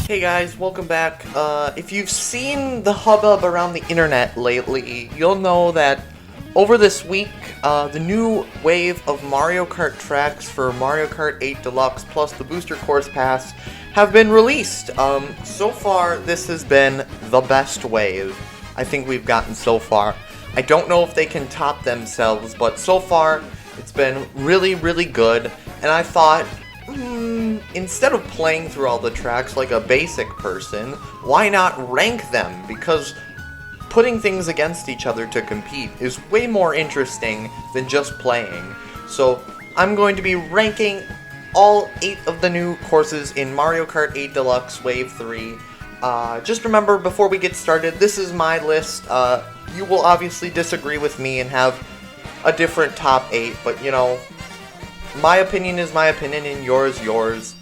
Hey guys, welcome back. If you've seen the hubbub around the internet lately, you'll know that over this week, the new wave of Mario Kart tracks for Mario Kart 8 Deluxe plus the Booster Course Pass have been released. So far, this has been the best wave I think we've gotten so far. I don't know if they can top themselves, but so far, it's been really, really good, and I thought, instead of playing through all the tracks like a basic person, why not rank them? Because putting things against each other to compete is way more interesting than just playing. So I'm going to be ranking all 8 of the new courses in Mario Kart 8 Deluxe Wave 3. Just remember, before we get started, this is my list. You will obviously disagree with me and have a different top 8, but you know, my opinion is my opinion and yours, yours.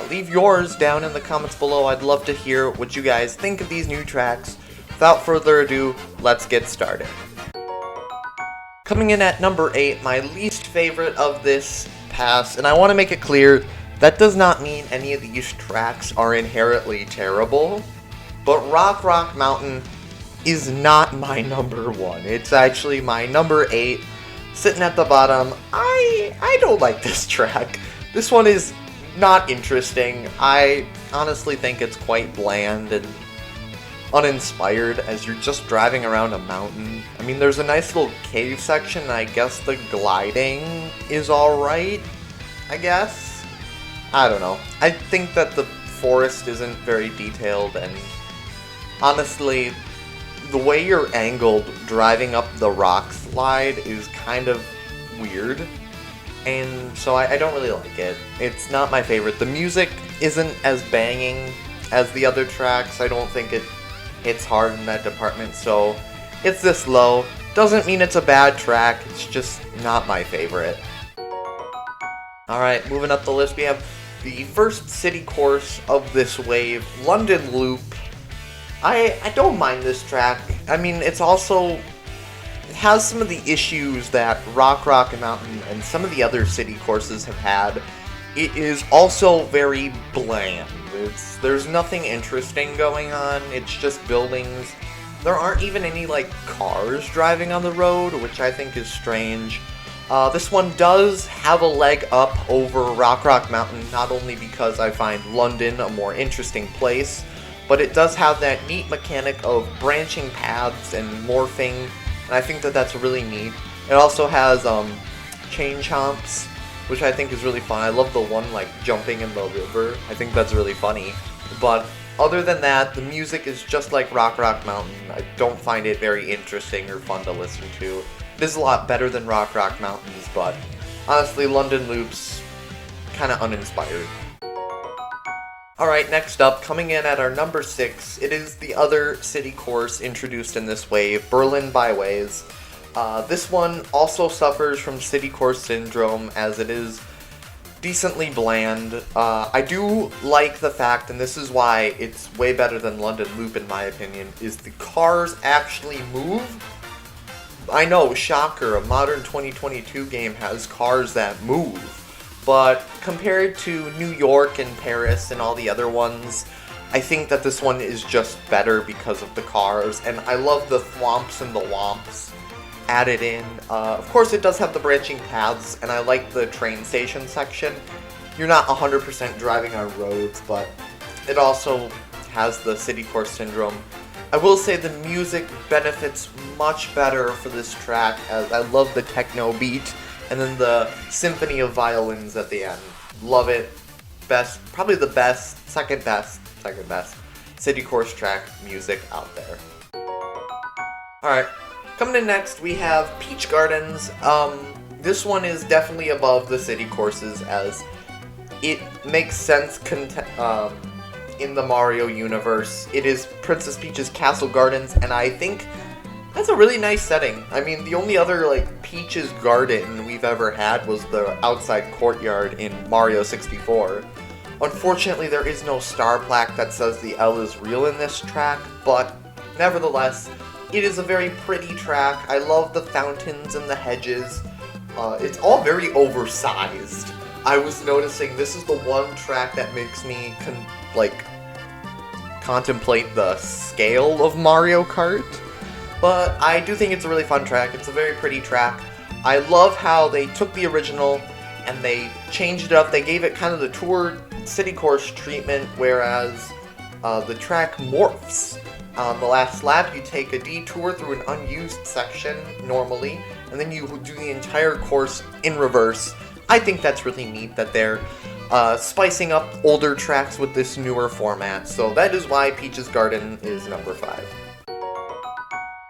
Leave yours down in the comments below. I'd love to hear what you guys think of these new tracks. Without further ado, let's get started. Coming in at number 8, my least favorite of this pass, and I want to make it clear, that does not mean any of these tracks are inherently terrible, but Rock Mountain is not my number 1. It's actually my number 8. Sitting at the bottom, I don't like this track. This one is not interesting. I honestly think it's quite bland and uninspired as you're just driving around a mountain. I mean, there's a nice little cave section, and I guess the gliding is alright, I guess? I don't know. I think that the forest isn't very detailed, and honestly, the way you're angled driving up the rock slide is kind of weird, and so I don't really like it. It's not my favorite. The music isn't as banging as the other tracks. I don't think it hits hard in that department, so it's this low. Doesn't mean it's a bad track, it's just not my favorite. Alright, moving up the list, we have the first city course of this wave, London Loop. I don't mind this track. I mean, it has some of the issues that Rock Mountain and some of the other city courses have had. It is also very bland. There's nothing interesting going on. It's just buildings. There aren't even any, like, cars driving on the road, which I think is strange. This one does have a leg up over Rock Mountain, not only because I find London a more interesting place, but it does have that neat mechanic of branching paths and morphing, and I think that that's really neat. It also has chain chomps, which I think is really fun. I love the one like jumping in the river. I think that's really funny. But other than that, the music is just like Rock Mountain. I don't find it very interesting or fun to listen to. It is a lot better than Rock Mountains, but honestly, London Loop's kind of uninspired. Alright, next up, coming in at our number 6, it is the other city course introduced in this wave, Berlin Byways. This one also suffers from city course syndrome, as it is decently bland. I do like the fact, and this is why it's way better than London Loop in my opinion, is the cars actually move. I know, shocker, a modern 2022 game has cars that move. But compared to New York and Paris and all the other ones, I think that this one is just better because of the cars, and I love the thwomps and the womps added in. Of course, it does have the branching paths, and I like the train station section. You're not 100% driving on roads, but it also has the city course syndrome. I will say the music benefits much better for this track, as I love the techno beat. And then the symphony of violins at the end. Love it. Best, probably the best, second best city course track music out there. Alright, coming in next we have Peach Gardens. This one is definitely above the city courses, as it makes sense in the Mario universe. It is Princess Peach's Castle Gardens, and I think that's a really nice setting. I mean, the only other, like, Peach's garden we've ever had was the outside courtyard in Mario 64. Unfortunately, there is no star plaque that says the L is real in this track, but nevertheless, it is a very pretty track. I love the fountains and the hedges. It's all very oversized. I was noticing this is the one track that makes me, contemplate the scale of Mario Kart. But I do think it's a really fun track. It's a very pretty track. I love how they took the original and they changed it up. They gave it kind of the tour city course treatment, whereas the track morphs. On the last lap, you take a detour through an unused section normally, and then you do the entire course in reverse. I think that's really neat that they're spicing up older tracks with this newer format, so that is why Peach's Garden is number 5.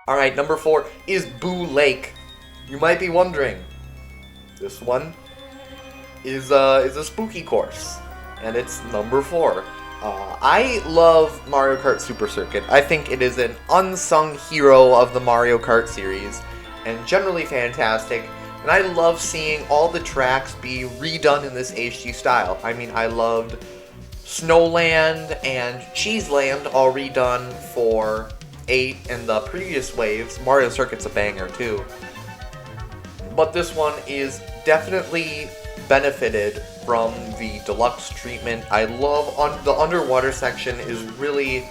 Alright, number 4 is Boo Lake. You might be wondering, this one is a spooky course, and it's number 4. I love Mario Kart Super Circuit. I think it is an unsung hero of the Mario Kart series, and generally fantastic. And I love seeing all the tracks be redone in this HD style. I mean, I loved Snowland and Cheeseland all redone for 8 and the previous waves. Mario Circuit's a banger too. But this one is definitely benefited from the deluxe treatment. I love the underwater section is really,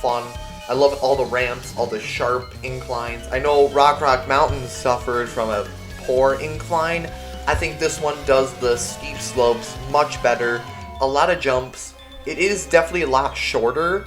fun. I love all the ramps, all the sharp inclines. I know Rock Mountain suffered from a poor incline. I think this one does the steep slopes much better. A lot of jumps. It is definitely a lot shorter,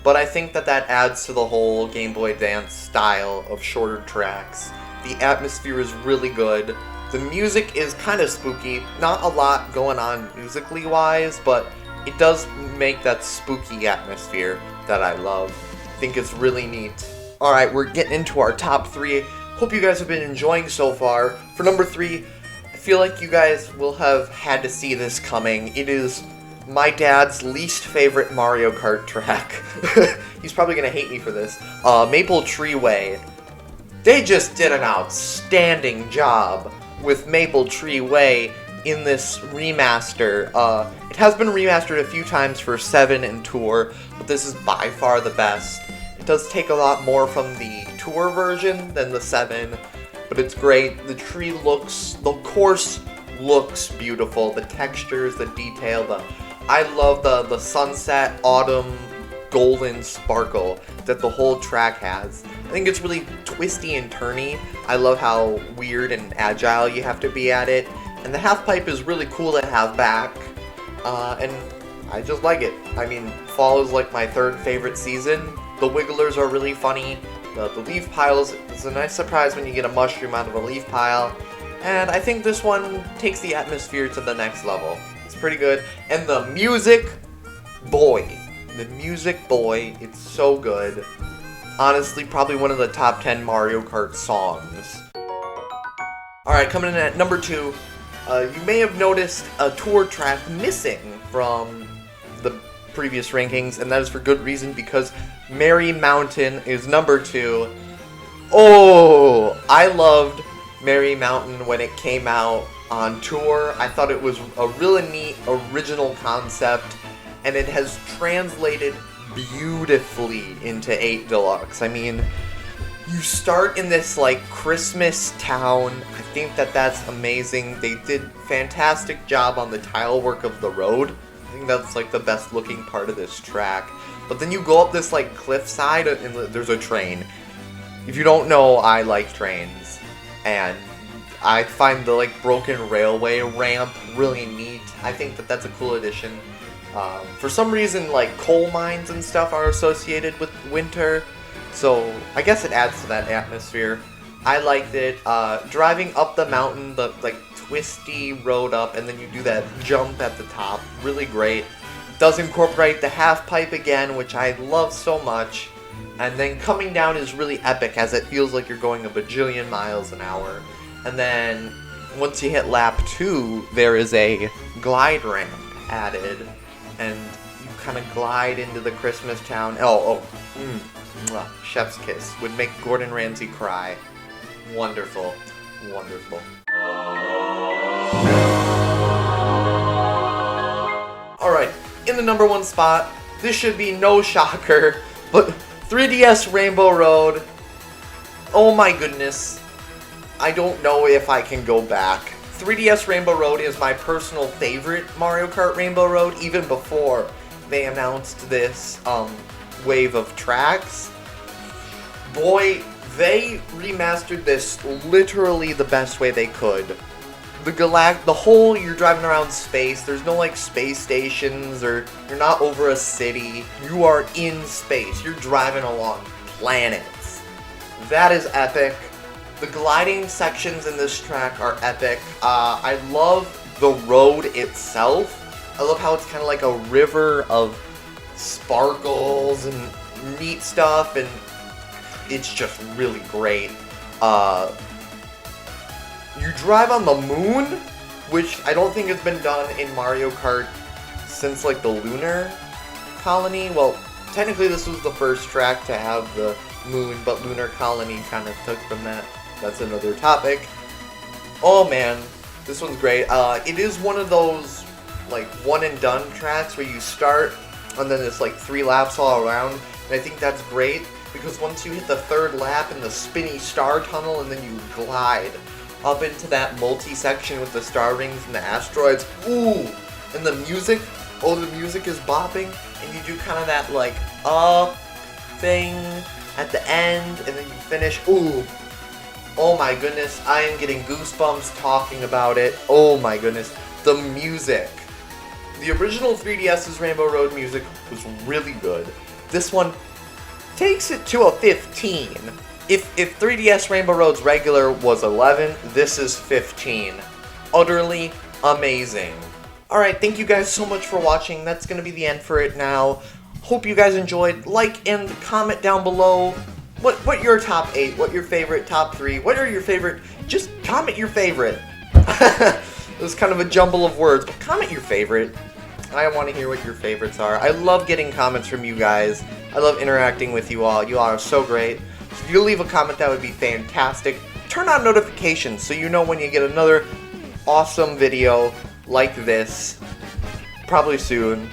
but I think that adds to the whole Game Boy Advance style of shorter tracks. The atmosphere is really good. The music is kind of spooky. Not a lot going on musically wise, but it does make that spooky atmosphere that I love. I think it's really neat. Alright, we're getting into our top 3. Hope you guys have been enjoying so far. For number 3, I feel like you guys will have had to see this coming. It is my dad's least favorite Mario Kart track. He's probably going to hate me for this. Maple Treeway. They just did an outstanding job with Maple Treeway in this remaster. It has been remastered a few times for 7 and Tour, but this is by far the best. It does take a lot more from the Tour version than the 7, but it's great. The course looks beautiful. The textures, the detail, I love the sunset, autumn, golden sparkle that the whole track has. I think it's really twisty and turny. I love how weird and agile you have to be at it. And the half pipe is really cool to have back. And I just like it. I mean, fall is like my 3rd favorite season. The wigglers are really funny. The leaf piles, it's a nice surprise when you get a mushroom out of a leaf pile. And I think this one takes the atmosphere to the next level. It's pretty good. And the music, boy. It's so good. Honestly, probably one of the top 10 Mario Kart songs. Alright, coming in at number 2, you may have noticed a tour track missing from the previous rankings, and that is for good reason, because Merry Mountain is number 2. Oh, I loved Merry Mountain when it came out on tour. I thought it was a really neat original concept, and it has translated beautifully into 8 Deluxe. I mean, you start in this Christmas town. I think that's amazing. They did fantastic job on the tile work of the road. I think that's the best looking part of this track. But then you go up this cliffside and there's a train. If you don't know, I like trains, and I find the broken railway ramp really neat. I think that's a cool addition. For some reason, coal mines and stuff are associated with winter, so I guess it adds to that atmosphere. I liked it. Driving up the mountain, the twisty road up, and then you do that jump at the top, really great. It does incorporate the half pipe again, which I love so much. And then coming down is really epic, as it feels like you're going a bajillion miles an hour. And then once you hit lap 2, there is a glide ramp added, and you kind of glide into the Christmas town. Chef's kiss. Would make Gordon Ramsay cry. Wonderful. Wonderful. Alright, in the number 1 spot, this should be no shocker, but 3DS Rainbow Road. Oh my goodness. I don't know if I can go back. 3DS Rainbow Road is my personal favorite Mario Kart Rainbow Road, even before they announced this wave of tracks, boy, they remastered this literally the best way they could. The whole, you're driving around space, there's no like space stations, or you're not over a city, you are in space, you're driving along planets. That is epic. The gliding sections in this track are epic. I love the road itself. I love how it's kind of like a river of sparkles and neat stuff, and it's just really great. You drive on the moon, which I don't think has been done in Mario Kart since like the lunar colony. Well, technically this was the first track to have the moon, but lunar colony kind of took from that. That's another topic. Oh man, this one's great. It is one of those like one and done tracks where you start and then it's like 3 laps all around, and I think that's great because once you hit the 3rd lap in the spinny star tunnel and then you glide up into that multi-section with the star rings and the asteroids, ooh, and the music, oh, the music is bopping, and you do kind of that like up thing at the end, and then you finish, ooh, oh my goodness, I am getting goosebumps talking about it. Oh my goodness, the music. The original 3DS's Rainbow Road music was really good. This one takes it to a 15. If 3DS Rainbow Road's regular was 11, this is 15. Utterly amazing. Alright, thank you guys so much for watching. That's going to be the end for it now. Hope you guys enjoyed. Like and comment down below what your top 8, what your favorite top 3, what are your favorite, just comment your favorite. It was kind of a jumble of words, but comment your favorite. I want to hear what your favorites are. I love getting comments from you guys. I love interacting with you all. You all are so great. If you leave a comment, that would be fantastic. Turn on notifications so you know when you get another awesome video like this. Probably soon.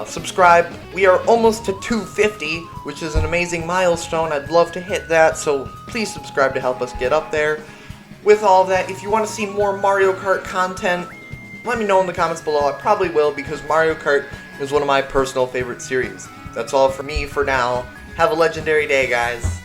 Subscribe. We are almost to 250, which is an amazing milestone. I'd love to hit that, so please subscribe to help us get up there. With all of that, if you want to see more Mario Kart content, let me know in the comments below. I probably will, because Mario Kart is one of my personal favorite series. That's all for me for now. Have a legendary day, guys.